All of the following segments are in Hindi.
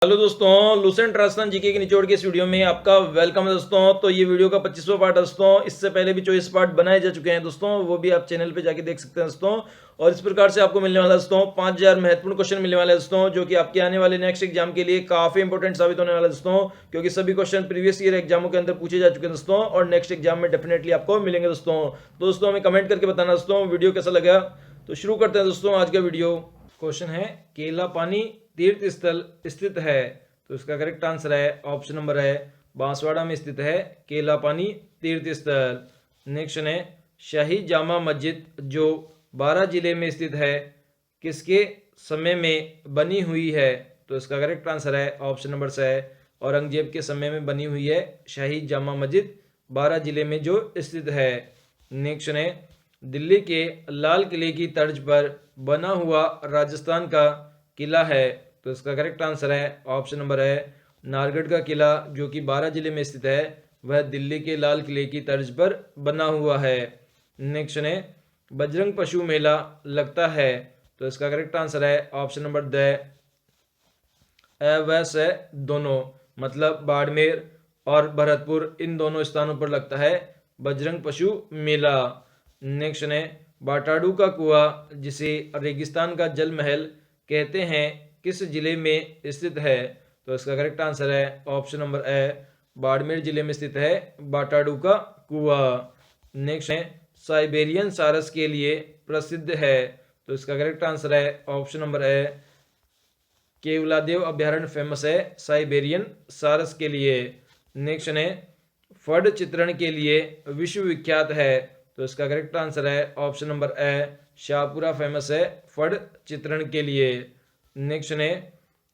हेलो दोस्तों, लुसेंट राजस्थान जीके के निचोड़ के इस वीडियो में आपका वेलकम है दोस्तों। तो ये वीडियो का 25वां पार्ट है दोस्तों। इससे पहले भी 24 पार्ट बनाए जा चुके हैं दोस्तों, वो भी आप चैनल पे जाके देख सकते हैं दोस्तों। और इस प्रकार से आपको मिलने वाला दोस्तों 5000 महत्वपूर्ण क्वेश्चन मिलने वाले दोस्तों, जो कि आपके आने वाले नेक्स्ट एग्जाम के लिए काफी इंपॉर्टेंट साबित होने वाला दोस्तों, क्योंकि सभी क्वेश्चन प्रीवियस ईयर एग्जामों के अंदर पूछे जा चुके हैं दोस्तों, और नेक्स्ट एग्जाम में डेफिनेटली आपको मिलेंगे दोस्तों। तो दोस्तों हमें कमेंट करके बताना दोस्तों वीडियो कैसा लगा। तो शुरू करते हैं दोस्तों आज का वीडियो। क्वेश्चन है, केला पानी तीर्थ स्थल स्थित है? तो इसका करेक्ट आंसर है ऑप्शन नंबर है बांसवाड़ा में स्थित है केला पानी तीर्थ स्थल। नेक्स्ट है, शाही जामा मस्जिद जो 12 जिले में स्थित है किसके समय में बनी हुई है? तो इसका करेक्ट आंसर है ऑप्शन नंबर से है औरंगजेब के समय में बनी हुई है शाही जामा मस्जिद 12 जिले में जो स्थित है। नेक्स्ट है, दिल्ली के लाल किले की तर्ज पर बना हुआ राजस्थान का किला है? तो इसका करेक्ट आंसर है ऑप्शन नंबर है नारगढ़ का किला, जो कि 12 जिले में स्थित है, वह दिल्ली के लाल किले की तर्ज पर बना हुआ है। नेक्स्ट है, बजरंग पशु मेला लगता है? तो इसका करेक्ट आंसर है ऑप्शन नंबर द व से दोनों, मतलब बाड़मेर और भरतपुर इन दोनों स्थानों पर लगता है बजरंग पशु मेला। नेक्स्ट है, बाटाडू का कुआं जिसे रेगिस्तान का जल महल कहते हैं किस जिले में स्थित है? तो इसका करेक्ट आंसर है ऑप्शन नंबर ए बाड़मेर जिले में स्थित है बाटाडू का कुआं। नेक्स्ट है, साइबेरियन सारस के लिए प्रसिद्ध है? तो इसका करेक्ट आंसर है ऑप्शन नंबर ए केवलादेव अभ्यारण्य फेमस है साइबेरियन सारस के लिए। नेक्स्ट है, फड चित्रण के लिए विश्व विख्यात है? तो इसका करेक्ट आंसर है ऑप्शन नंबर ए शाहपुरा फेमस है फड चित्रण के लिए। नेक्स्ट है,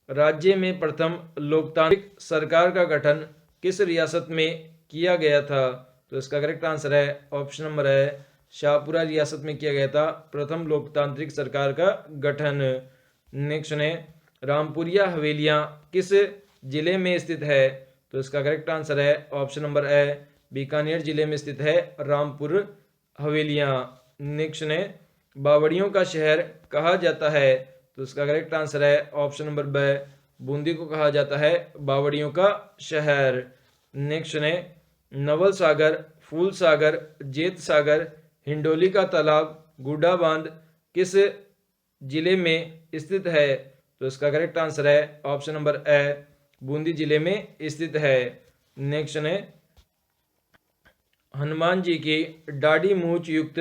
राज्य में प्रथम लोकतांत्रिक सरकार का गठन किस रियासत में किया गया था? तो इसका करेक्ट आंसर है ऑप्शन नंबर है शाहपुरा रियासत में किया गया था प्रथम लोकतांत्रिक सरकार का गठन। नेक्स्ट है, रामपुरिया हवेलियां किस जिले में स्थित है? तो इसका करेक्ट आंसर है ऑप्शन नंबर ए बीकानेर जिले में स्थित है रामपुर हवेलियां। नेक्स्ट है, बावड़ियों का शहर कहा जाता है? तो इसका करेक्ट आंसर है ऑप्शन नंबर ब बूंदी को कहा जाता है बावड़ियों का शहर। नेक्स्ट है, नवल सागर, फूल सागर, जेत सागर, हिंडोली का तालाब, गुड्डा बांध किस जिले में स्थित है? तो इसका करेक्ट आंसर है ऑप्शन नंबर ए बूंदी जिले में स्थित है। नेक्स्ट है, हनुमान जी की दाढ़ी मूंछ युक्त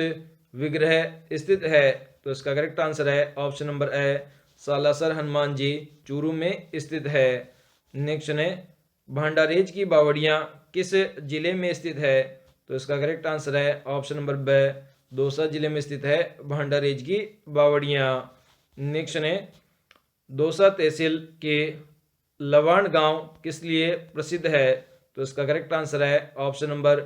विग्रह स्थित है? तो इसका करेक्ट आंसर है option number A Salasar Hanuman ji Churu में स्थित है। नेक्स्ट है, भांडारेज की बावड़ियां किस जिले में स्थित है? तो इसका करेक्ट आंसर है ऑप्शन नंबर ब दौसा जिले में स्थित है भांडारेज की बावड़ियां। नेक्स्ट है, दौसा तहसील के लवाण गांव किस लिए प्रसिद्ध है? तो इसका करेक्ट आंसर है ऑप्शन नंबर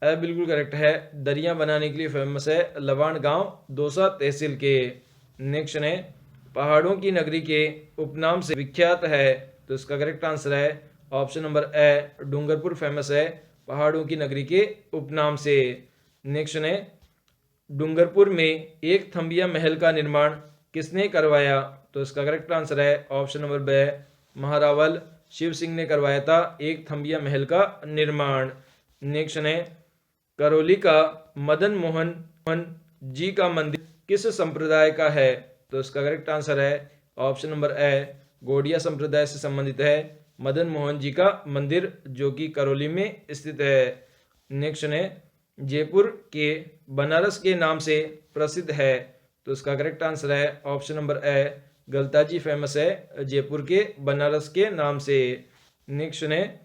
ए बिल्कुल करेक्ट है दरिया बनाने के लिए फेमस है लवाण गांव दौसा तहसील के। नेक्स्ट है, पहाड़ों की नगरी के उपनाम से विख्यात है? तो इसका करेक्ट आंसर है ऑप्शन नंबर ए डूंगरपुर फेमस है पहाड़ों की नगरी के उपनाम से। नेक्स्ट है, डूंगरपुर में एक थंबिया महल का निर्माण किसने करवाया? तो इसका करेक्ट आंसर है ऑप्शन नंबर ब महारावल शिव सिंह ने करवाया था एक थंबिया महल का निर्माण। नेक्स्ट है, करौली का मदन मोहन जी का मंदिर किस संप्रदाय का है? तो इसका करेक्ट आंसर है ऑप्शन नंबर ए गौड़िया संप्रदाय से संबंधित है मदन मोहन जी का मंदिर, जो कि करौली में स्थित है। नेक्स्ट है, जयपुर के बनारस के नाम से प्रसिद्ध है? तो इसका करेक्ट आंसर है ऑप्शन नंबर ए गलताजी फेमस है जयपुर के बनारस के नाम से। नेक्स्ट है,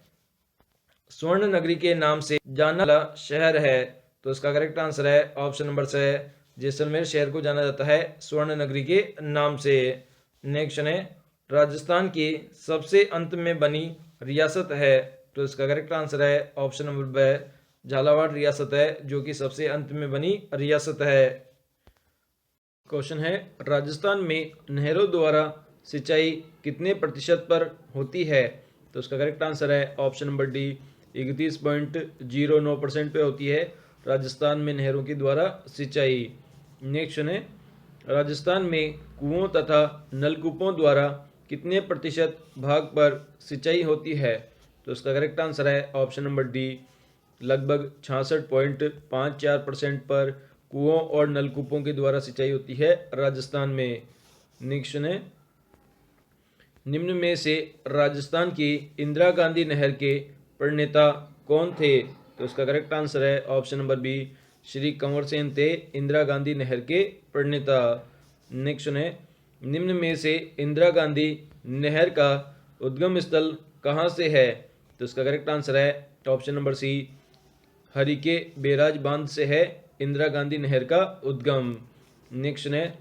स्वर्ण नगरी के नाम से जाना वाला शहर है? तो इसका करेक्ट आंसर है ऑप्शन नंबर से जैसलमेर शहर को जाना जाता है स्वर्ण नगरी के नाम से। नेक्स्ट है, राजस्थान की सबसे अंत में बनी रियासत है? तो इसका करेक्ट आंसर है ऑप्शन नंबर ब झालावाड़ रियासत है, जो कि सबसे अंत में बनी रियासत है। क्वेश्चन है, राजस्थान में नहरों द्वारा सिंचाई कितने प्रतिशत पर होती है? तो इसका करेक्ट आंसर है ऑप्शन नंबर डी 31.09% पे होती है राजस्थान में नहरों के द्वारा सिंचाई। नेक्स्ट है, राजस्थान में कुओं तथा नलकूपों द्वारा कितने प्रतिशत भाग पर सिंचाई होती है? तो इसका करेक्ट आंसर है ऑप्शन नंबर डी, लगभग 66.54% पर कुओं और नलकूपों के द्वारा सिंचाई होती है राजस्थान में। नेक्स्ट है, निम्न में से राजस्थान की इंदिरा गांधी नहर के प्रणेता कौन थे? तो इसका करेक्ट आंसर है option number B, Shri Kanwar Sen थे इंदिरा गांधी नहर के प्रणेता। नेक्स्ट है, निम्न में से इंदिरा गांधी नहर का उद्गम स्थल कहाँ से है? तो इसका करेक्ट आंसर है option number C, Harike barrage बांध से है इंदिरा गांधी नहर का उद्गम। नेक्स्ट है,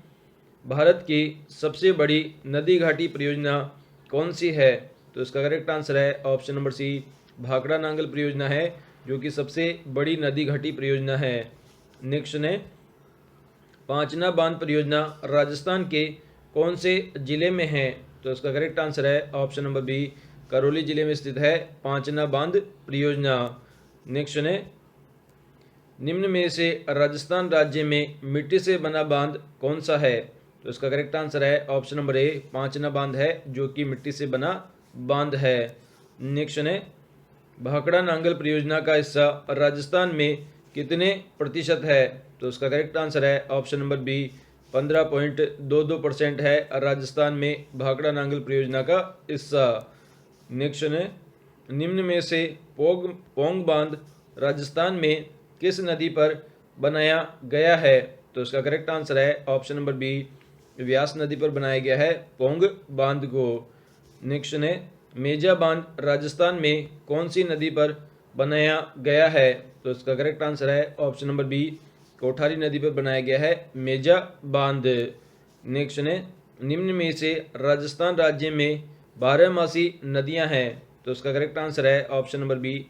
भारत की सबसे बड़ी नदी घाटी परियोजना कौन सी है? तो इसका करेक्ट आंसर है option number C, Bhakra Nangal परियोजना है, जो कि सबसे बड़ी नदी घाटी परियोजना है। नेक्स्ट है, पांचना बांध परियोजना राजस्थान के कौन से जिले में है? तो इसका करेक्ट आंसर है ऑप्शन नंबर बी, करौली जिले में स्थित है पांचना बांध परियोजना। नेक्स्ट है, निम्न में से राजस्थान राज्य में मिट्टी से बना बांध कौन सा है? तो इसका करेक्ट आंसर है ऑप्शन नंबर ए, पांचना बांध है, जो कि मिट्टी से बना बांध है। नेक्स्ट है, भाखड़ा नांगल परियोजना का हिस्सा राजस्थान में कितने प्रतिशत है? तो उसका करेक्ट आंसर है ऑप्शन नंबर बी, 15.22% है राजस्थान में भाखड़ा नांगल परियोजना का हिस्सा। नेक्स्ट है, निम्न में से पोंग बांध राजस्थान में किस नदी पर बनाया गया है? तो इसका करेक्ट आंसर है ऑप्शन नंबर बी, व्यास नदी पर बनाया गया है पोंग बांध को। नेक्स्ट है, मेजा बांध राजस्थान में कौन सी नदी पर बनाया गया है? तो इसका करेक्ट आंसर है ऑप्शन नंबर बी, कोठारी नदी पर बनाया गया है मेजा बांध। नेक्स्ट है, निम्न में से राजस्थान राज्य में 12मासी नदियां हैं। तो इसका करेक्ट आंसर है ऑप्शन नंबर बी,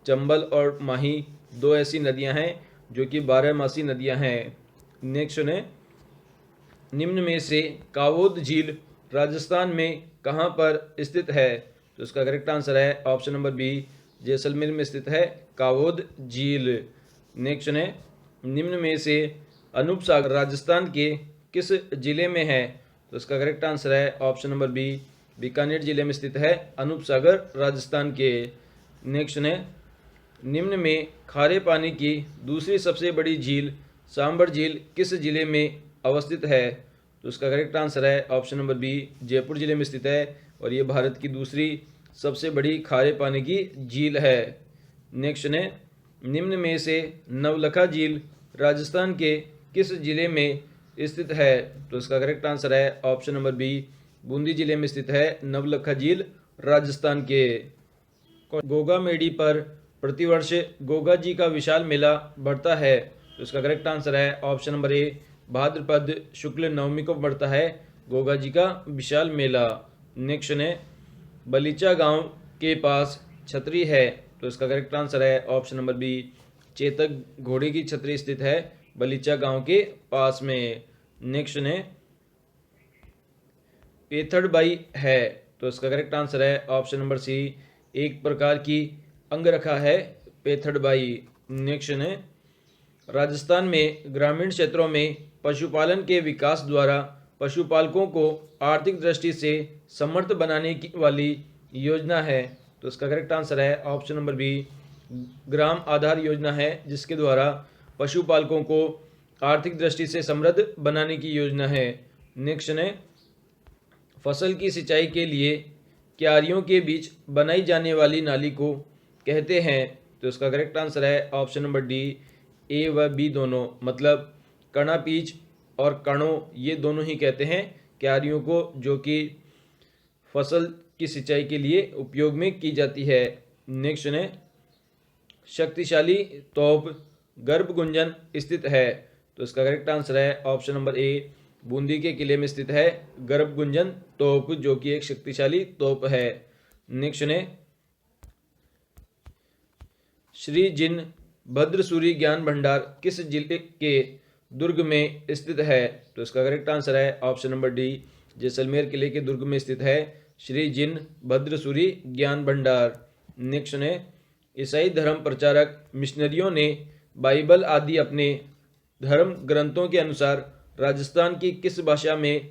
चंबल और माही, दो ऐसी नदियां हैं जो कि 12मासी नदियां हैं। नेक्स्ट है, निम्न में से कावोद झील राजस्थान में कहाँ पर स्थित है? तो इसका करेक्ट आंसर है ऑप्शन नंबर बी, जैसलमेर में स्थित है कावोद झील। नेक्स्ट है, निम्न में से अनूप सागर राजस्थान के किस जिले में है? तो इसका करेक्ट आंसर है ऑप्शन नंबर बी, बीकानेर जिले में स्थित है अनूप सागर राजस्थान के। नेक्स्ट है, निम्न में खारे पानी की दूसरी सबसे बड़ी झील सांबर झील किस जिले में अवस्थित है? तो उसका करेक्ट आंसर है ऑप्शन नंबर बी, जयपुर जिले में स्थित है, और ये भारत की दूसरी सबसे बड़ी खारे पानी की झील है। नेक्स्ट है, निम्न में से नवलखा झील राजस्थान के किस जिले में स्थित है? तो इसका करेक्ट आंसर है ऑप्शन नंबर बी, बूंदी जिले में स्थित है नवलखा झील राजस्थान के। गोगा मेडी पर प्रतिवर्ष गोगा जी का विशाल मेला बढ़ता है। तो इसका करेक्ट आंसर है ऑप्शन नंबर ए, भाद्रपद शुक्ल नवमी को बढ़ता है गोगा जी का विशाल मेला। नेक्स्ट है, बलीचा गांव के पास छतरी है। तो इसका करेक्ट आंसर है ऑप्शन नंबर बी, चेतक घोड़े की छतरी स्थित है बलीचा गांव के पास में। नेक्स्ट है, पेथड़बाई है। तो इसका करेक्ट आंसर है ऑप्शन नंबर सी, एक प्रकार की अंगरखा है पेथड़बाई। नेक्स्ट है, राजस्थान में ग्रामीण क्षेत्रों में पशुपालन के विकास द्वारा पशुपालकों को आर्थिक दृष्टि से समर्थ बनाने की वाली योजना है। तो इसका करेक्ट आंसर है ऑप्शन नंबर बी, ग्राम आधार योजना है, जिसके द्वारा पशुपालकों को आर्थिक दृष्टि से समृद्ध बनाने की योजना है। नेक्स्ट है, फसल की सिंचाई के लिए क्यारियों के बीच बनाई जाने वाली नाली को कहते हैं। तो इसका करेक्ट आंसर है ऑप्शन नंबर डी, ए व बी दोनों, मतलब कणा पीच और कणों, ये दोनों ही कहते हैं क्यारियों को, जो कि फसल की सिंचाई के लिए उपयोग में की जाती है। नेक्स्ट है, शक्तिशाली तोप गर्भगुंजन स्थित है। तो इसका करेक्ट आंसर है ऑप्शन नंबर ए, बूंदी के किले में स्थित है गर्भगुंजन तोप, जो कि एक शक्तिशाली तोप है। नेक्स्ट है, श्री जिन भद्रसूरी ज्ञान भंडार किस जिले के दुर्ग में स्थित है? तो इसका करेक्ट आंसर है ऑप्शन नंबर डी, जैसलमेर किले के दुर्ग में स्थित है श्री जिन भद्रसूरी ज्ञान भंडार। नेक्स्ट है, ईसाई धर्म प्रचारक मिशनरियों ने बाइबल आदि अपने धर्म ग्रंथों के अनुसार राजस्थान की किस भाषा में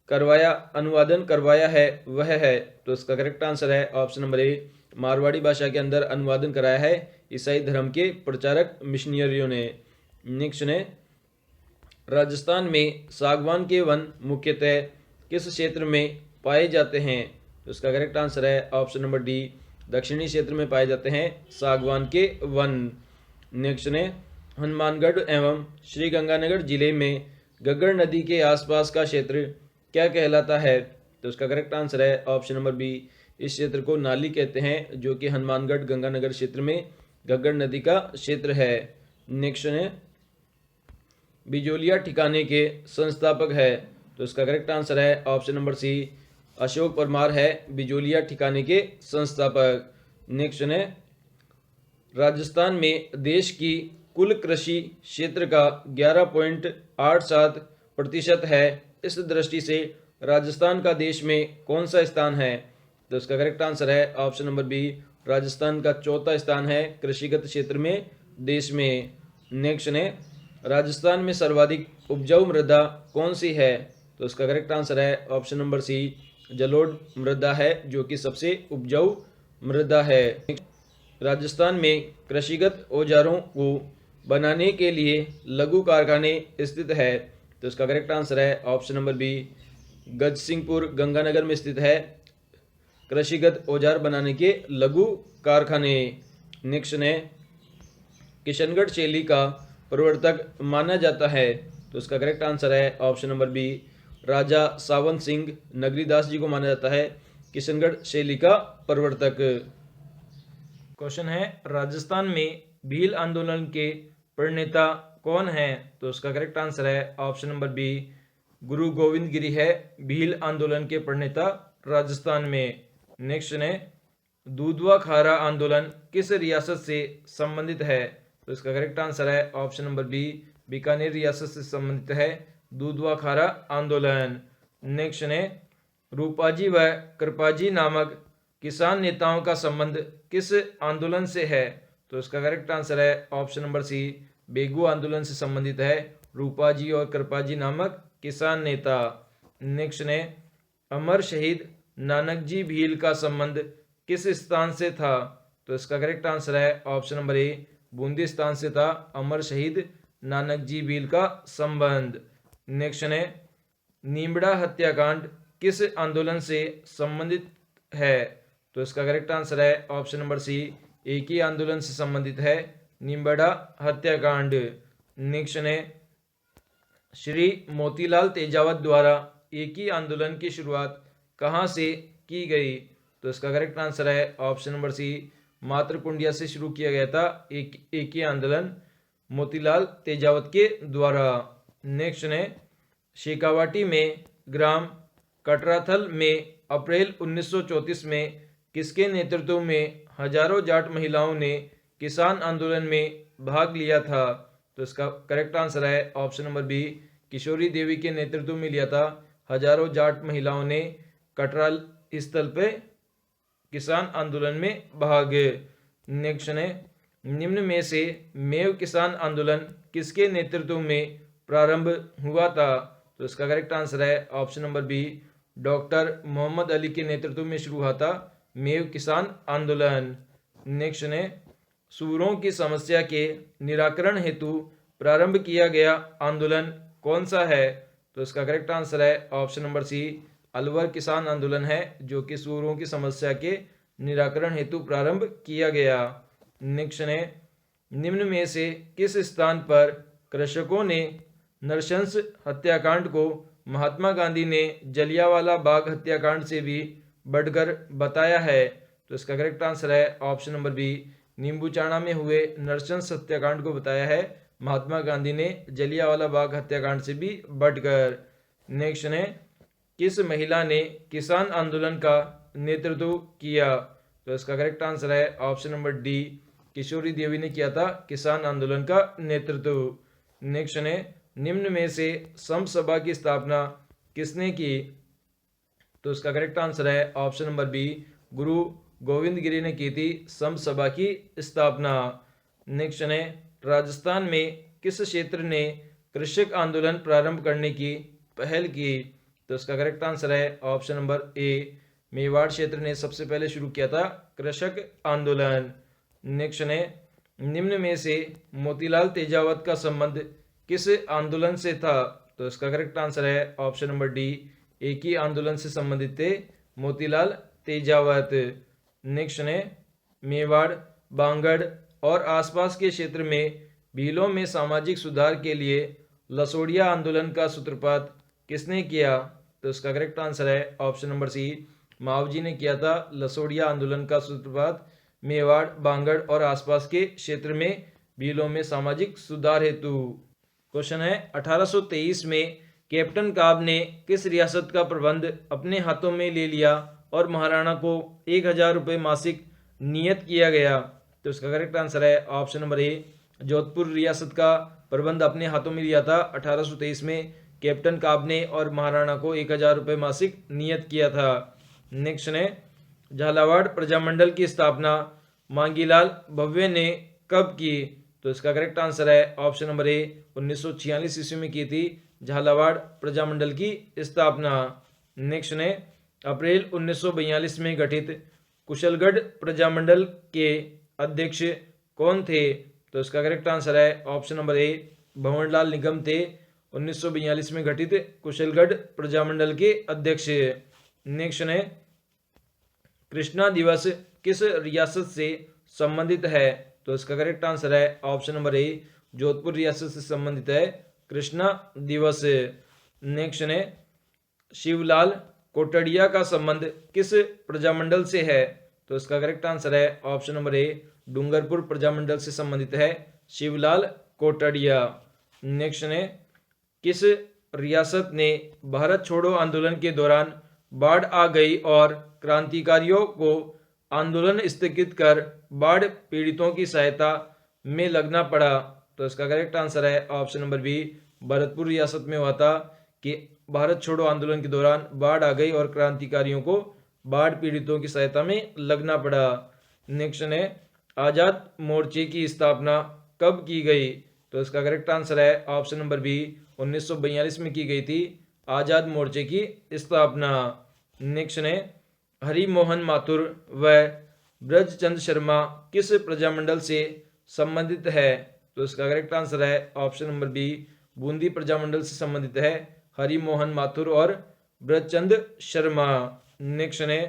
करवाया, अनुवादन करवाया है वह है, तो इसका करेक्ट आंसर है ऑप्शन नंबर ए, मारवाड़ी भाषा के अंदर अनुवादन कराया है ईसाई धर्म के प्रचारक मिशनरियों ने। नेक्स्ट है, राजस्थान में सागवान के वन मुख्यतः किस क्षेत्र में पाए जाते हैं, तो इसका करेक्ट आंसर है ऑप्शन नंबर डी, दक्षिणी क्षेत्र में पाए जाते हैं सागवान के वन। नेक्स्ट है, हनुमानगढ़ एवं श्री गंगानगर जिले में घग्गर नदी के आसपास का क्षेत्र क्या कहलाता है, तो इसका करेक्ट आंसर है ऑप्शन नंबर बी, इस क्षेत्र को नाली कहते हैं जो कि हनुमानगढ़ गंगानगर क्षेत्र में घग्गर नदी का क्षेत्र है। नेक्स्ट है, बिजोलिया ठिकाने के संस्थापक है, तो इसका करेक्ट आंसर है option number C, Ashok Parmar है बिजोलिया ठिकाने के संस्थापक। नेक्स्ट है, राजस्थान में देश की कुल कृषि क्षेत्र का 11.87% है, इस दृष्टि से राजस्थान का देश में कौन सा स्थान है, तो इसका करेक्ट आंसर है ऑप्शन नंबर बी, राजस्थान का चौथा स्थान है कृषिगत क्षेत्र में देश में। नेक्स्ट है, राजस्थान में सर्वाधिक उपजाऊ मृदा कौन सी है, तो इसका करेक्ट आंसर है ऑप्शन नंबर सी, जलोढ़ मृदा है जो कि सबसे उपजाऊ मृदा है। राजस्थान में कृषिगत औजारों को बनाने के लिए लघु कारखाने स्थित है, तो इसका करेक्ट आंसर है option number B, Gajsinghpur Ganganagar में स्थित है कृषिगत औजार बनाने के लघु कारखाने। नेक्स्ट है, किशनगढ़ शैली का प्रवर्तक माना जाता है, तो इसका करेक्ट आंसर है ऑप्शन नंबर बी, राजा सावंत सिंह नगरीदास जी को माना जाता है किशनगढ़ शैली का प्रवर्तक। क्वेश्चन है, राजस्थान में भील आंदोलन के प्रणेता कौन है, तो उसका करेक्ट आंसर है ऑप्शन नंबर बी, गुरु गोविंद गिरी है भील आंदोलन के प्रणेता राजस्थान में। नेक्स्ट है, दूधवा खारा आंदोलन किस रियासत से संबंधित है, तो इसका करेक्ट आंसर है ऑप्शन नंबर बी, बीकानेर रियासत से संबंधित है दूधवा खारा आंदोलन। नेक्स्ट है, रूपाजी व कृपाजी नामक किसान नेताओं का संबंध किस आंदोलन से है, तो इसका करेक्ट आंसर है ऑप्शन नंबर सी, बेगू आंदोलन से संबंधित है रूपाजी और कृपाजी नामक किसान नेता। नेक्स्ट है, अमर शहीद नानक जी भील का संबंध किस स्थान से था, तो इसका करेक्ट आंसर है ऑप्शन नंबर ए, बूंदी स्थान से था अमर शहीद नानक जी भील का संबंध। नेक्स्ट है, नीमड़ा हत्याकांड किस आंदोलन से संबंधित है, तो इसका करेक्ट आंसर है ऑप्शन नंबर सी, एक ही आंदोलन से संबंधित है नीमड़ा हत्याकांड। नेक्स्ट है, श्री मोतीलाल तेजावत द्वारा एक ही आंदोलन की शुरुआत कहाँ से की गई, तो इसका करेक्ट आंसर है ऑप्शन नंबर सी, मातृकुंडिया से शुरू किया गया था एक ही आंदोलन मोतीलाल तेजावत के द्वारा। नेक्स्ट है, शेखावाटी में ग्राम कटराथल में अप्रैल 1934 में किसके नेतृत्व में हजारों जाट महिलाओं ने किसान आंदोलन में भाग लिया था, तो इसका करेक्ट आंसर है ऑप्शन नंबर बी, किशोरी देवी के नेतृत्व में लिया था हजारों जाट महिलाओं ने कटराल स्थल पे किसान आंदोलन में भाग। नेक्स्ट है, निम्न में से मेव किसान आंदोलन किसके नेतृत्व में प्रारंभ हुआ था, तो इसका करेक्ट आंसर है option number B, doctor Mohammad Ali के नेतृत्व में शुरू हुआ था मेव किसान आंदोलन। नेक्स्ट है, सूरों की समस्या के निराकरण हेतु प्रारंभ किया गया आंदोलन कौन सा है, तो इसका करेक्ट आंसर है ऑप्शन नंबर सी, अलवर किसान आंदोलन है जो कि सूरों की समस्या के निराकरण हेतु प्रारंभ किया गया। नेक्स्ट है, निम्न में से किस स्थान पर कृषकों ने नरशंस हत्याकांड को महात्मा गांधी ने जलियांवाला बाग हत्याकांड से भी बढ़कर बताया है, तो इसका करेक्ट आंसर है ऑप्शन नंबर बी, नींबूचाणा में हुए नरशंस हत्याकांड को बताया है महात्मा गांधी ने जलियांवाला बाग हत्याकांड से भी बढ़कर। नेक्स्ट है, किस महिला ने किसान आंदोलन का नेतृत्व किया, तो इसका करेक्ट आंसर है ऑप्शन नंबर डी, किशोरी देवी ने किया था किसान आंदोलन का नेतृत्व। नेक्स्ट है, निम्न में से सम सभा की स्थापना किसने की, तो इसका करेक्ट आंसर है ऑप्शन नंबर बी, गुरु गोविंद गिरी ने की थी सम सभा की स्थापना। नेक्स्ट है, राजस्थान में किस क्षेत्र ने कृषक आंदोलन प्रारंभ करने की पहल की, तो इसका करेक्ट आंसर है ऑप्शन नंबर ए। मेवाड़ क्षेत्र ने सबसे पहले शुरू किया था कृषक आंदोलन। नेक्स्ट है, निम्न में से मोतीलाल तेजावत का संबंध किस आंदोलन से था? तो इसका करेक्ट आंसर है ऑप्शन नंबर डी, एक ही आंदोलन से संबंधित थे मोतीलाल तेजावत। नेक्स्ट है, मेवाड़, बांगड़ और आसपास के क्षेत्र में भीलों में सामाजिक सुधार के लिए लसोड़िया आंदोलन का सूत्रपात किसने किया? तो इसका करेक्ट आंसर है ऑप्शन नंबर सी, मावजी ने किया था लसोड़िया आंदोलन का सूत्रपात मेवाड़, बांगड़ और आसपास के क्षेत्र में भीलों में सामाजिक सुधार हेतु। क्वेश्चन है, 1823 में कैप्टन काब ने किस रियासत का प्रबंध अपने हाथों में ले लिया और महाराणा को 1000 रुपये मासिक नियत किया गया? तो इसका करेक्ट आंसर है ऑप्शन नंबर ए, जोधपुर रियासत का प्रबंध अपने हाथों में लिया था 1823 में कैप्टन काब ने और महाराणा को 1000 रुपये मासिक नियत किया था। नेक्स्ट है, झालावाड़ प्रजामंडल की स्थापना मांगीलाल भव्य ने कब की? तो इसका करेक्ट आंसर है ऑप्शन नंबर ए, 1946 ईस्वी में की थी झालावाड़ प्रजामंडल की स्थापना। नेक्स्ट है, अप्रैल 1942 में गठित कुशलगढ़ प्रजामंडल के अध्यक्ष कौन थे? तो इसका करेक्ट आंसर है ऑप्शन नंबर ए, भंवरलाल निगम थे 1942 में गठित कुशलगढ़ प्रजामंडल के अध्यक्ष। नेक्स्ट है, कृष्णा दिवस किस रियासत से संबंधित है? तो इसका करेक्ट आंसर है ऑप्शन नंबर ए, जोधपुर रियासत से संबंधित है कृष्णा दिवस। नेक्स्ट है, शिवलाल कोटड़िया का संबंध किस प्रजामंडल से है? तो इसका करेक्ट आंसर है ऑप्शन नंबर ए, डूंगरपुर प्रजामंडल से संबंधित है शिवलाल कोटड़िया। नेक्स्ट है, किस रियासत ने भारत छोड़ो आंदोलन के दौरान बाढ़ आ गई और क्रांतिकारियों को आंदोलन स्थगित कर बाढ़ पीड़ितों की सहायता में लगना पड़ा? तो इसका करेक्ट आंसर है ऑप्शन नंबर बी, भरतपुर रियासत में हुआ था कि भारत छोड़ो आंदोलन के दौरान बाढ़ आ गई और क्रांतिकारियों को बाढ़ पीड़ितों की सहायता में लगना पड़ा। नेक्स्ट है, आजाद मोर्चे की स्थापना कब की गई? तो इसका करेक्ट आंसर है ऑप्शन नंबर बी, 1942 में की गई थी आजाद मोर्चे की स्थापना। नेक्स्ट है, हरि मोहन माथुर व ब्रजचंद शर्मा किस प्रजामंडल से संबंधित है? तो इसका करेक्ट आंसर है option number B, Bundi Prajamandal से संबंधित है हरि मोहन माथुर और ब्रजचंद शर्मा। नेक्स्ट है,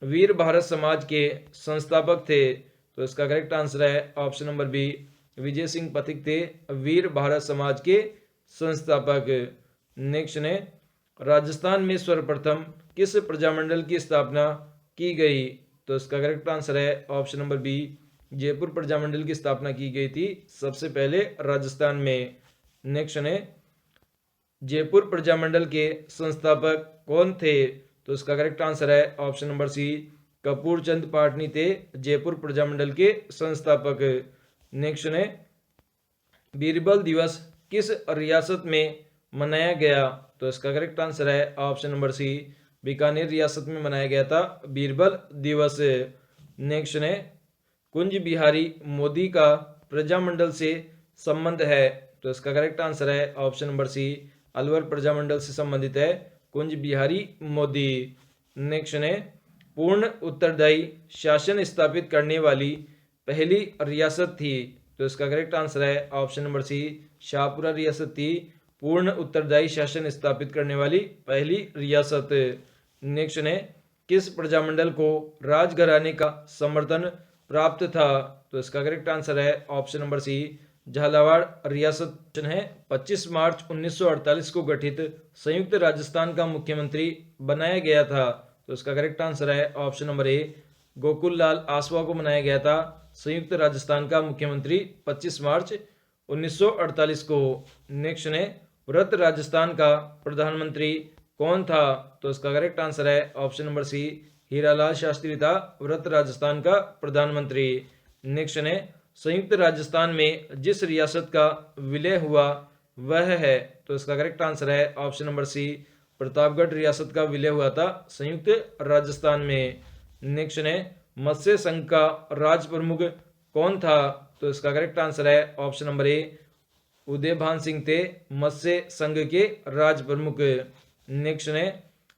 वीर भारत समाज के संस्थापक थे? तो इसका करेक्ट आंसर है option number B, Vijay Singh Pathik थे वीर भारत समाज के संस्थापक। नेक्स्ट है, राजस्थान में सर्वप्रथम किस प्रजामंडल की स्थापना की गई? तो इसका करेक्ट आंसर है option number B, Jaipur Prajamandal की स्थापना की गई थी सबसे पहले राजस्थान में। नेक्स्ट है, जयपुर प्रजामंडल के संस्थापक कौन थे? तो इसका करेक्ट आंसर है ऑप्शन नंबर सी, कपूर चंद पाटनी थे जयपुर प्रजामंडल के संस्थापक। नेक्स्ट है, बीरबल दिवस किस रियासत में मनाया गया? तो इसका करेक्ट आंसर है ऑप्शन नंबर सी, बीकानेर रियासत में मनाया गया था बीरबल दिवस। नेक्स्ट है, कुंज बिहारी मोदी का प्रजामंडल से संबंध है? तो इसका करेक्ट आंसर है option number C, Alwar Prajamandal से संबंधित है कुंज बिहारी मोदी। नेक्स्ट है, पूर्ण उत्तरदायी शासन स्थापित करने वाली पहली रियासत थी? तो इसका करेक्ट आंसर है ऑप्शन नंबर सी, शाहपुरा रियासत थी पूर्ण उत्तरदायी शासन स्थापित करने वाली पहली रियासत। नेक्स्ट है, किस प्रजामंडल को राजघराने का समर्थन प्राप्त था? तो इसका करेक्ट आंसर है ऑप्शन नंबर सी, झालावाड़ रियासत है 25 मार्च 1948 को गठित संयुक्त राजस्थान का मुख्यमंत्री बनाया गया था। तो इसका करेक्ट आंसर है ऑप्शन नंबर ए, गोकुल लाल आसवा को बनाया गया था संयुक्त राजस्थान का मुख्यमंत्री 25 मार्च 1948 को। नेक्स्ट है, वृत्त राजस्थान का प्रधानमंत्री कौन था? तो इसका करेक्ट आंसर है option number C, Hiralal Shastri था वृत्त राजस्थान का प्रधानमंत्री। नेक्स्ट है, संयुक्त राजस्थान में जिस रियासत का विलय हुआ वह है? तो इसका करेक्ट आंसर है ऑप्शन नंबर सी, प्रतापगढ़ रियासत का विलय हुआ था संयुक्त राजस्थान में। नेक्स्ट है, मत्स्य संघ का राज प्रमुख कौन था? तो इसका करेक्ट आंसर है ऑप्शन नंबर ए, उदयभान सिंह थे मत्स्य संघ के राज प्रमुख। नेक्स्ट है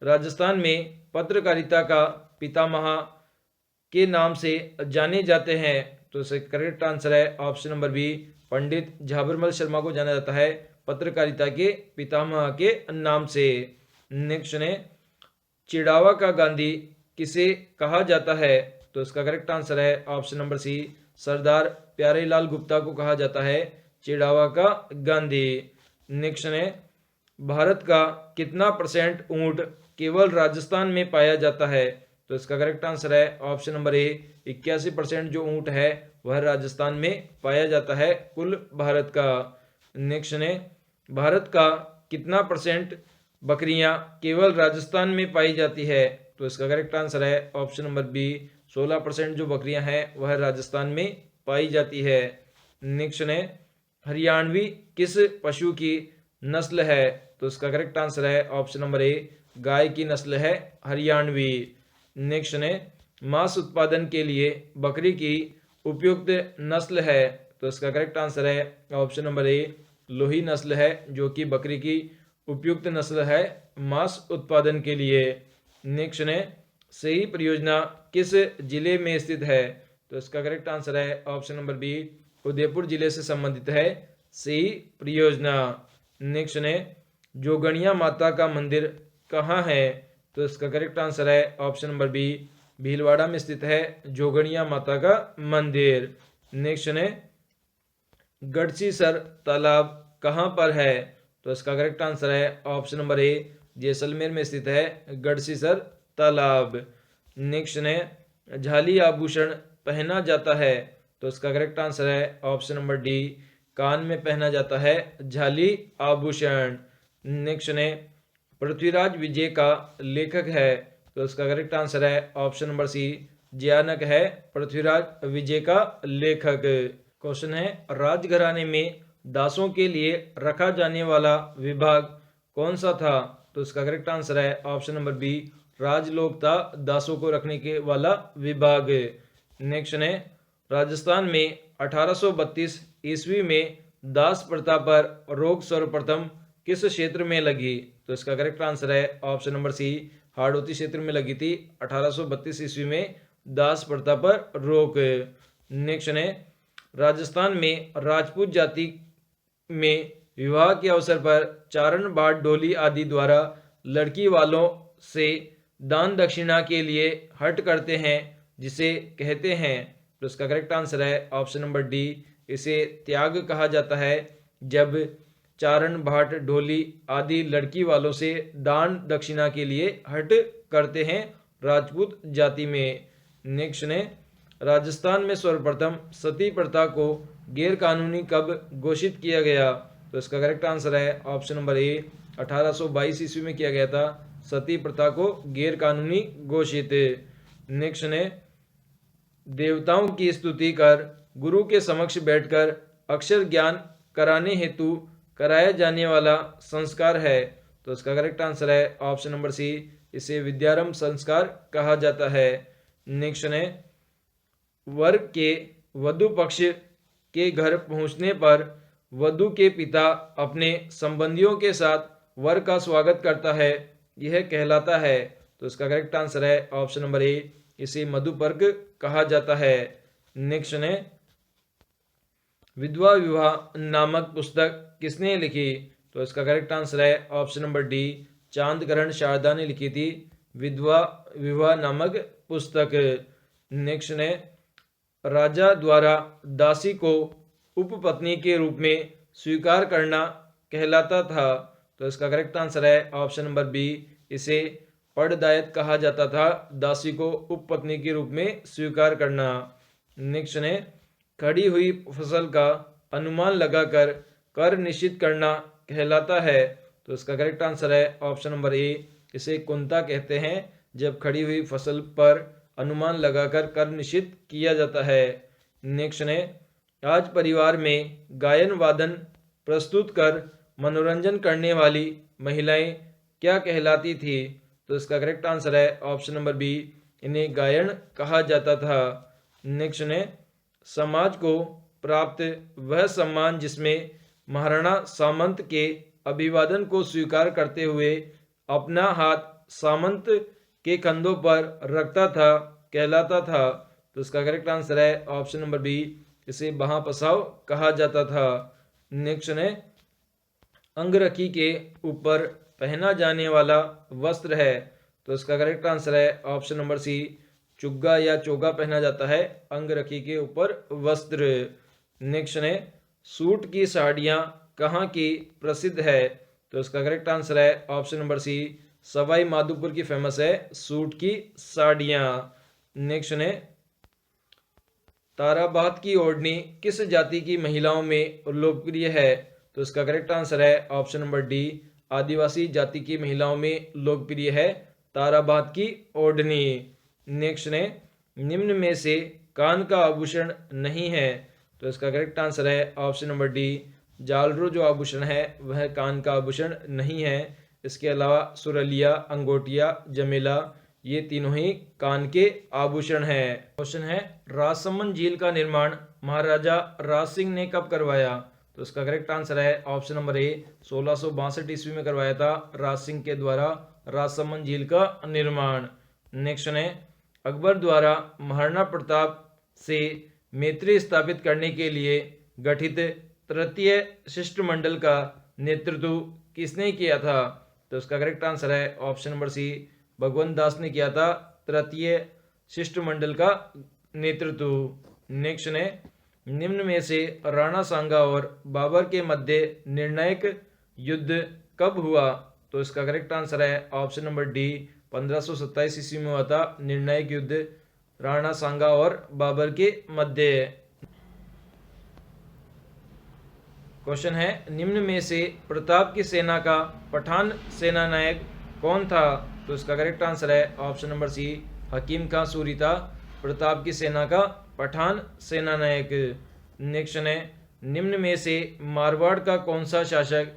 राजस्थान में पत्रकारिता का पितामह के नाम से जाने जाते हैं, तो इसका करेक्ट आंसर है ऑप्शन नंबर बी, पंडित झाबरमल शर्मा को जाना जाता है पत्रकारिता के पितामह के नाम से। नेक्स्ट है चिड़ावा का गांधी किसे कहा जाता है, तो इसका करेक्ट आंसर है ऑप्शन नंबर सी, सरदार प्यारेलाल गुप्ता को कहा जाता है चिड़ावा का गांधी। नेक्स्ट है भारत का कितना परसेंट ऊंट केवल राजस्थान में पाया जाता है, तो इसका करेक्ट आंसर है ऑप्शन नंबर ए, 81% जो ऊंट है वह राजस्थान में पाया जाता है कुल भारत का। नेक्स्ट है भारत का कितना परसेंट बकरियां केवल राजस्थान में पाई जाती है, तो इसका करेक्ट आंसर है ऑप्शन नंबर बी, 16% जो बकरियां हैं वह राजस्थान में पाई जाती है। नेक्स्ट है हरियाणवी किस पशु की नस्ल है, तो इसका करेक्ट आंसर है ऑप्शन नंबर ए, गाय की नस्ल है हरियाणवी। नेक्स्ट है मांस उत्पादन के लिए बकरी की उपयुक्त नस्ल है, तो इसका करेक्ट आंसर है ऑप्शन नंबर ए, लोही नस्ल है जो कि बकरी की उपयुक्त नस्ल है मांस उत्पादन के लिए। नेक्स्ट है सही परियोजना किस जिले में स्थित है, तो इसका करेक्ट आंसर है ऑप्शन नंबर बी, उदयपुर जिले से संबंधित है सही परियोजना। नेक्स्ट है जोगणिया माता का मंदिर कहाँ है, तो इसका करेक्ट आंसर है ऑप्शन नंबर बी, भीलवाड़ा में स्थित है जोगणिया माता का मंदिर। नेक्स्ट है गढ़सीसर तालाब कहाँ पर है, तो इसका करेक्ट आंसर है ऑप्शन नंबर ए, जैसलमेर में स्थित है गढ़सीसर तालाब। नेक्स्ट है झाली आभूषण पहना जाता है, तो इसका करेक्ट आंसर है ऑप्शन नंबर डी, कान में पहना जाता है झाली आभूषण। नेक्स्ट है पृथ्वीराज विजय का लेखक है, तो इसका करेक्ट आंसर है ऑप्शन नंबर सी, जयानक है पृथ्वीराज विजय का लेखक। क्वेश्चन है राजघराने में दासों के लिए रखा जाने वाला विभाग कौन सा था, तो इसका करेक्ट आंसर है ऑप्शन नंबर बी, राजलोक था दासों को रखने के वाला विभाग। नेक्स्ट है राजस्थान में 1832 ईस्वी में दास प्रथा पर रोक सर्वप्रथम किस क्षेत्र में लगी, तो इसका करेक्ट आंसर है ऑप्शन नंबर सी, हाड़ौती क्षेत्र में लगी थी 1832 ईस्वी में दास प्रथा पर रोक। नेक्स्ट है राजस्थान में राजपूत जाति में विवाह के अवसर पर चारण बाट डोली आदि द्वारा लड़की वालों से दान दक्षिणा के लिए हट करते हैं जिसे कहते हैं, तो इसका करेक्ट आंसर है ऑप्शन नंबर डी, इसे त्याग कहा जाता है जब चारण भाट ढोली आदि लड़की वालों से दान दक्षिणा के लिए हट करते हैं राजपूत जाति में। नेक्स्ट ने राजस्थान में सर्वप्रथम सती प्रथा को गैर कानूनी कब घोषित किया गया, तो इसका करेक्ट आंसर है ऑप्शन नंबर ए, 1822 ईस्वी में किया गया था सती प्रथा को गैर कानूनी घोषित। नेक्स्ट ने देवताओं की स्तुति कर गुरु के समक्ष बैठकर अक्षर ज्ञान कराने हेतु कराया जाने वाला संस्कार है, तो इसका करेक्ट आंसर है ऑप्शन नंबर सी, इसे विद्यारंभ संस्कार कहा जाता है। नेक्स्ट ने वर के वधु पक्ष के घर पहुंचने पर वधु के पिता अपने संबंधियों के साथ वर का स्वागत करता है, यह कहलाता है, तो इसका करेक्ट आंसर है ऑप्शन नंबर ए, इसे मधुपर्क कहा जाता है। नेक्स्ट ने विधवा विवाह नामक पुस्तक किसने लिखी, तो इसका करेक्ट आंसर है option number D, Chandkaran Sharda ने लिखी थी विधवा विवाह नामक पुस्तक। नेक्स्ट ने राजा द्वारा दासी को उपपत्नी के रूप में स्वीकार करना कहलाता था, तो इसका करेक्ट आंसर है ऑप्शन नंबर बी, इसे पड़दायत कहा जाता था दासी को उपपत्नी के रूप में स्वीकार करना। नेक्स्ट ने खड़ी हुई फसल का अनुमान लगाकर कर निश्चित करना कहलाता है, तो इसका करेक्ट आंसर है ऑप्शन नंबर ए, इसे कुंता कहते हैं जब खड़ी हुई फसल पर अनुमान लगाकर कर निश्चित किया जाता है। नेक्स्ट ने आज परिवार में गायन वादन प्रस्तुत कर मनोरंजन करने वाली महिलाएं क्या कहलाती थी, तो इसका करेक्ट आंसर है ऑप्शन नंबर बी, इन्हें गायन कहा जाता था। नेक्स्ट ने समाज को प्राप्त वह सम्मान जिसमें महाराणा सामंत के अभिवादन को स्वीकार करते हुए अपना हाथ सामंत के कंधों पर रखता था कहलाता था? तो इसका करेक्ट आंसर है ऑप्शन नंबर बी, इसे महापसाव कहा जाता था। नेक्स्ट है, अंगरखी के ऊपर पहना जाने वाला वस्त्र है? तो इसका करेक्ट आंसर है ऑप्शन नंबर सी, चुग्गा या चोगा पहना जाता है अंगरखी के ऊपर वस्त्र। नेक्स्ट है, सूट की साड़ियाँ कहाँ की प्रसिद्ध है? तो इसका करेक्ट आंसर है option number C, Sawai Madhopur की फेमस है सूट की साड़ियाँ। नेक्स्ट है, ताराबात की ओढ़नी किस जाति की महिलाओं में लोकप्रिय है? तो इसका करेक्ट आंसर है ऑप्शन नंबर डी, आदिवासी जाति की महिलाओं में लोकप्रिय है ताराबात की ओढ़नी। नेक्स्ट है, निम्न में से कान का आभूषण नहीं है? तो इसका करेक्ट आंसर है ऑप्शन नंबर डी, जालरू जो आभूषण है वह कान का आभूषण नहीं है। इसके अलावा सुरलिया, अंगोटिया, जमेला ये तीनों ही कान के आभूषण हैं। क्वेश्चन है, राजसमंद झील का निर्माण महाराजा राज सिंह ने कब करवाया? तो इसका करेक्ट आंसर है ऑप्शन नंबर ए, 1662 ईस्वी में करवाया था राज सिंह के द्वारा राजसमंद झील का निर्माण। नेक्स्ट है, अकबर द्वारा महाराणा प्रताप से मैत्री स्थापित करने के लिए गठित तृतीय शिष्टमंडल का नेतृत्व किसने किया था? तो इसका करेक्ट आंसर है ऑप्शन नंबर सी, भगवंत दास ने किया था तृतीय शिष्टमंडल का नेतृत्व। नेक्स्ट है, निम्न में से राणा सांगा और बाबर के मध्य निर्णायक युद्ध कब हुआ? तो इसका करेक्ट आंसर है ऑप्शन नंबर डी, 1527 ईस्वी में हुआ था निर्णायक युद्ध राणा सांगा और बाबर के मध्य। क्वेश्चन है, निम्न में से प्रताप की सेना का पठान सेनानायक कौन था? तो इसका करेक्ट आंसर है ऑप्शन नंबर सी, हकीम खां सूरी था प्रताप की सेना का पठान सेनानायक। नेक्स्ट है, निम्न में से मारवाड़ का कौन सा शासक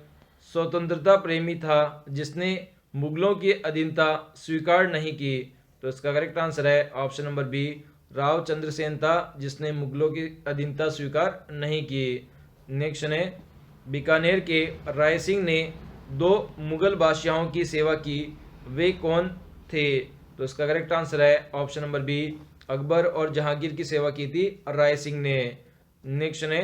स्वतंत्रता प्रेमी था जिसने मुगलों की अधीनता स्वीकार नहीं की? तो इसका करेक्ट आंसर है option number B, Rao Chandrasen था जिसने मुगलों की अधीनता स्वीकार नहीं की। नेक्स्ट है, बीकानेर के राय सिंह ने 2 मुगल बादशाहों की सेवा की, वे कौन थे? तो इसका करेक्ट आंसर है ऑप्शन नंबर बी, अकबर और जहांगीर की सेवा की थी राय सिंह ने। नेक्स्ट है,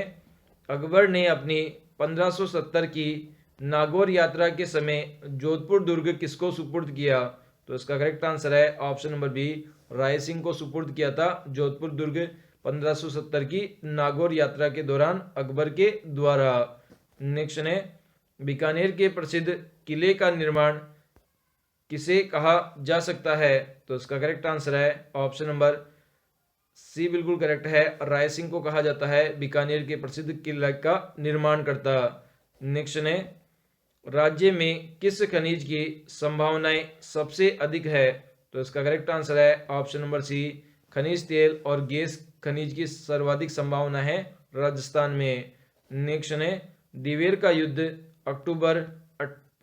अकबर ने अपनी 1570 की नागौर यात्रा के समय जोधपुर दुर्ग किसको सुपुर्द किया? तो इसका करेक्ट आंसर है option number B, Rai Singh को सुपुर्द किया था जोधपुर दुर्ग 1570 की नागौर यात्रा के दौरान अकबर के द्वारा। नेक्स्ट है, बीकानेर के प्रसिद्ध किले का निर्माण किसे कहा जा सकता है? तो इसका करेक्ट आंसर है ऑप्शन नंबर सी, बिल्कुल करेक्ट है, राय सिंह को कहा जाता है बीकानेर के प्रसिद्ध किले का निर्माण करता। नेक्स्ट है, राज्य में किस खनिज की संभावनाएं सबसे अधिक है? तो इसका करेक्ट आंसर है ऑप्शन नंबर सी, खनिज तेल और गैस खनिज की सर्वाधिक संभावना है राजस्थान में। नेक्स्ट है, दिवेर का युद्ध अक्टूबर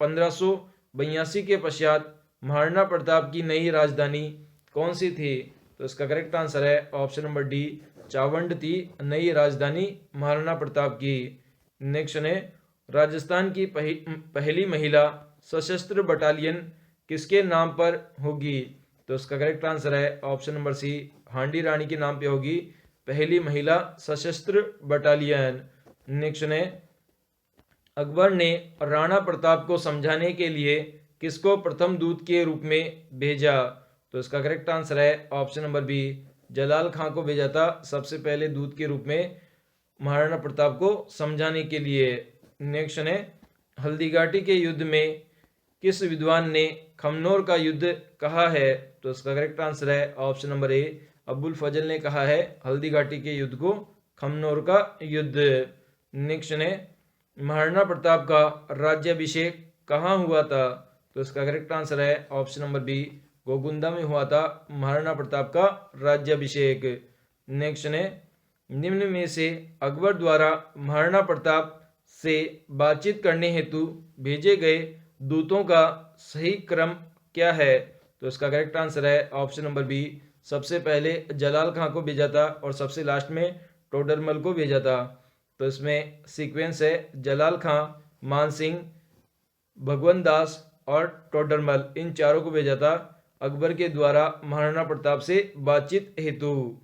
1582 के पश्चात महाराणा प्रताप की नई राजधानी कौन सी थी? तो इसका करेक्ट आंसर है ऑप्शन नंबर डी, चावंड थी नई राजधानी महाराणा प्रताप की। नेक्स्ट है, राजस्थान की पहली महिला सशस्त्र बटालियन किसके नाम पर होगी? तो इसका करेक्ट आंसर है ऑप्शन नंबर सी, हांडी रानी के नाम पे होगी पहली महिला सशस्त्र बटालियन। नेक्स्ट है, अकबर ने राणा प्रताप को समझाने के लिए किसको प्रथम दूत के रूप में भेजा? तो इसका करेक्ट आंसर है ऑप्शन नंबर बी, जलाल खां को भेजा था सबसे पहले दूत के रूप में महाराणा प्रताप को समझाने के लिए। नेक्स्ट है, हल्दीघाटी के युद्ध में किस विद्वान ने खमनोर का युद्ध कहा है? तो इसका करेक्ट आंसर है ऑप्शन नंबर ए, अबुल फजल ने कहा है हल्दीघाटी के युद्ध को खमनोर का युद्ध। नेक्स्ट है, महाराणा प्रताप का राज्याभिषेक कहाँ हुआ था? तो इसका करेक्ट आंसर है ऑप्शन नंबर बी, गोगुंदा में हुआ था महाराणा प्रताप का राज्याभिषेक। नेक्स्ट है, निम्न में से अकबर द्वारा महाराणा प्रताप से बातचीत करने हेतु भेजे गए दूतों का सही क्रम क्या है? तो इसका करेक्ट आंसर है ऑप्शन नंबर बी, सबसे पहले जलाल खां को भेजा था और सबसे लास्ट में टोडरमल को भेजा था। तो इसमें सीक्वेंस है जलाल खां, मान सिंह, भगवंत दास, और टोडरमल इन चारों को भेजा था अकबर के द्वारा महाराणा प्रताप से बातचीत हेतु।